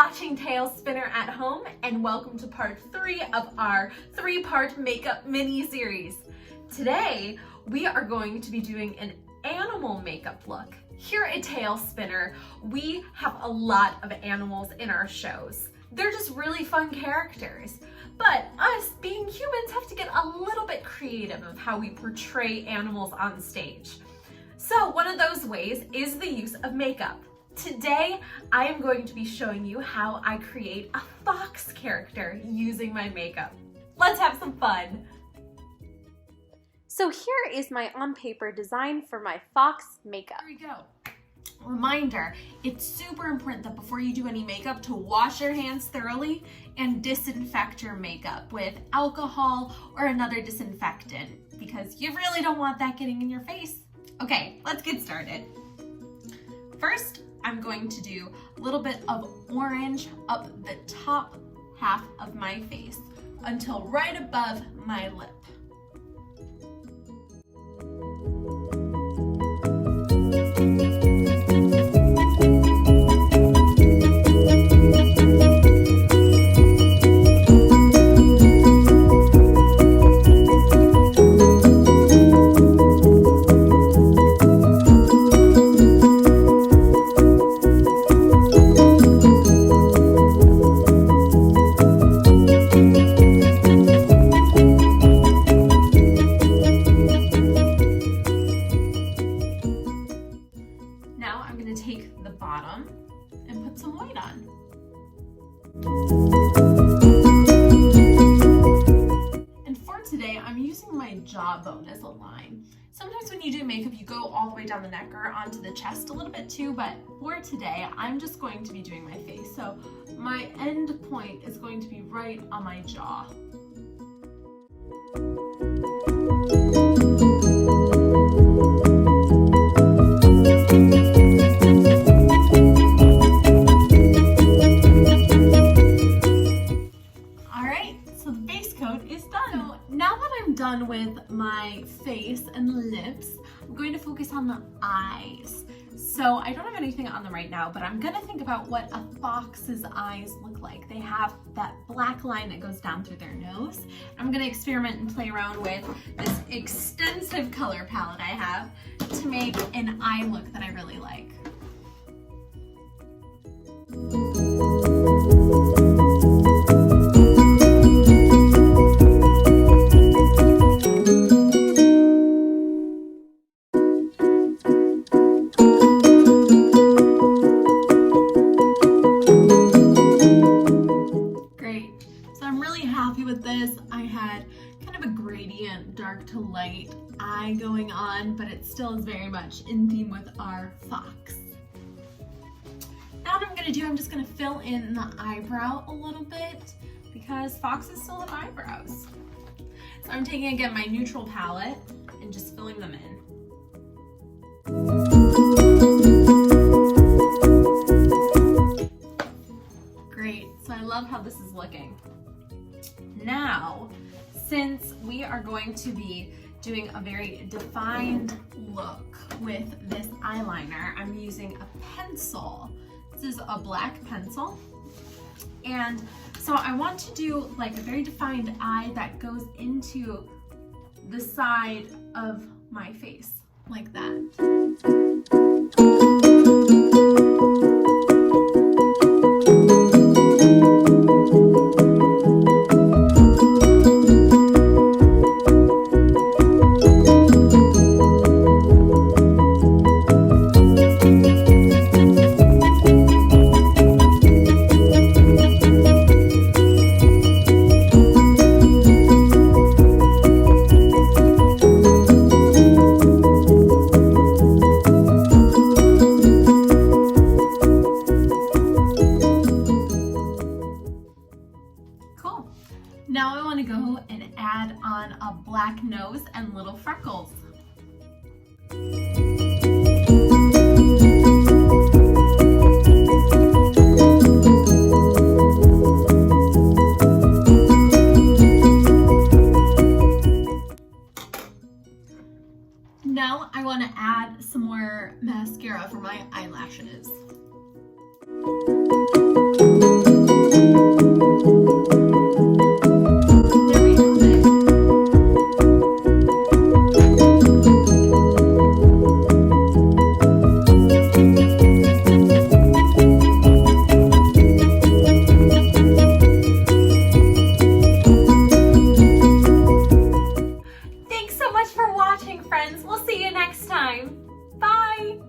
watching Tailspinner at Home, and welcome to part 3 of our 3-part makeup mini-series. Today, we are going to be doing an animal makeup look. Here at Tailspinner, we have a lot of animals in our shows. They're just really fun characters. But us, being humans, have to get a little bit creative of how we portray animals on stage. So one of those ways is the use of makeup. Today, I am going to be showing you how I create a fox character using my makeup. Let's have some fun. So here is my on-paper design for my fox makeup. Here we go. Reminder, it's super important that before you do any makeup to wash your hands thoroughly and disinfect your makeup with alcohol or another disinfectant because you really don't want that getting in your face. Okay, let's get started. First, I'm going to do a little bit of orange up the top half of my face until right above my lip. Now I'm going to take the bottom and put some white on. And for today, I'm using my jawbone as a line. Sometimes when you do makeup, you go all the way down the neck or onto the chest a little bit too, but for today, I'm just going to be doing my face. So my end point is going to be right on my jaw. Done with my face and lips, I'm going to focus on the eyes. So I don't have anything on them right now, but I'm gonna think about what a fox's eyes look like. They have that black line that goes down through their nose. I'm gonna experiment and play around with this extensive color palette I have to make an eye look that I really like. With this, I had kind of a gradient dark to light eye going on, but it still is very much in theme with our fox. Now what I'm going to do, I'm just going to fill in the eyebrow a little bit because foxes still have eyebrows. So I'm taking again my neutral palette and just filling them in. Great, so I love how this is looking. Now, since we are going to be doing a very defined look with this eyeliner, I'm using a pencil. This is a black pencil. And so I want to do like a very defined eye that goes into the side of my face, like that. Now I want to go and add on a black nose and little freckles. Now I want to add some more mascara for my eyelashes. See you next time. Bye!